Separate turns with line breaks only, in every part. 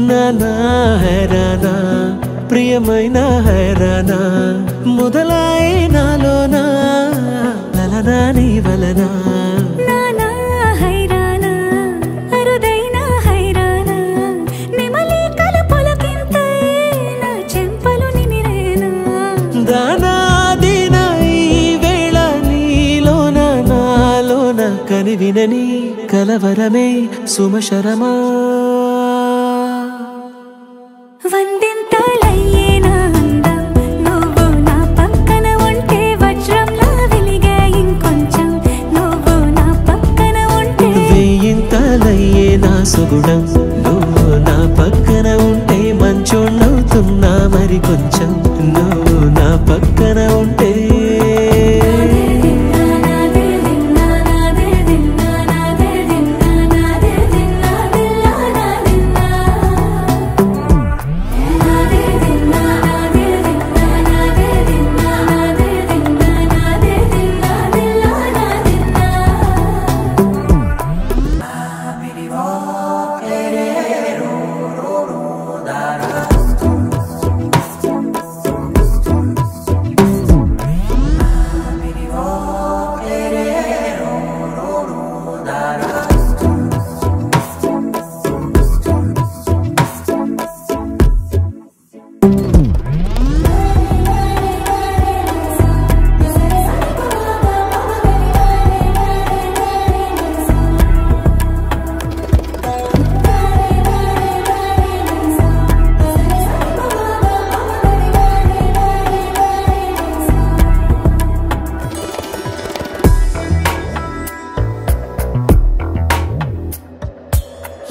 నానా హైరానా ప్రియమైన హైరానా మొదలై నాలోనా లలనా నీ వలనా
నానా హైరానా అరుదైన హైరానా నిమలి కలపులకింతై నా చెంపలు నిమిరేనా
దానాదిన ఈ వేళ నీలోన నాలోన కనివినని కలవరమే సుమశరమా
వందింతలయ్యేనా అందం నువ్వు నా పక్కన ఉంటే వజ్రంలా వెలిగే ఇంకొంచెం నువ్వు నా పక్కన ఉంటే
వెయ్యింతలయ్యే నా సుగుణం నువ్వు నా పక్కన ఉంటే మంచోణ్ణవుతున్నా మరి కొంచెం నువ్వు నా పక్కన ఉంటే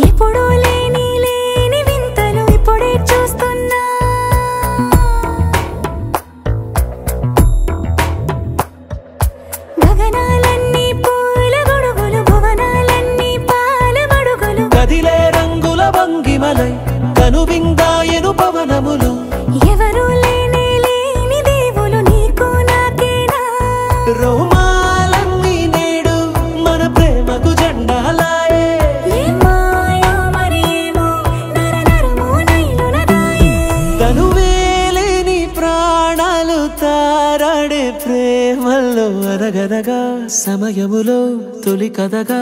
ఎప్పుడూ లేని వింతలు ఇప్పుడే చూస్తున్నా గగనాలన్నీ పూల గొడుగులు భువనాలన్నీ పాల మడుగులు
కదిలే రంగుల భంగిమలై కనువిందాయను పవనములు
ఎవరూ లేని దేవులు నీకు నాకేనా
రోమాలన్నీ నేడు మన ప్రేమకు జెండాలాయే తనువేలేని ప్రాణాలు తారాడే ప్రేమల్లో అరగరగా సమయములో తొలి కథగా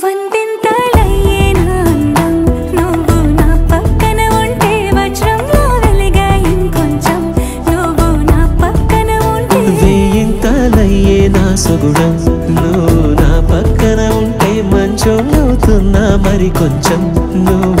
వందింతలయ్యేనా అందం నువ్వు నా పక్కన ఉంటే వజ్రంలా వెలిగే ఇంకొంచెం నువ్వు నా పక్కన ఉంటే
వెయ్యింతలయ్యే నా సుగుణం నువ్వు నా పక్కన ఉంటే మంచోణ్ణవుతున్నా మరి కొంచెం నువ్వు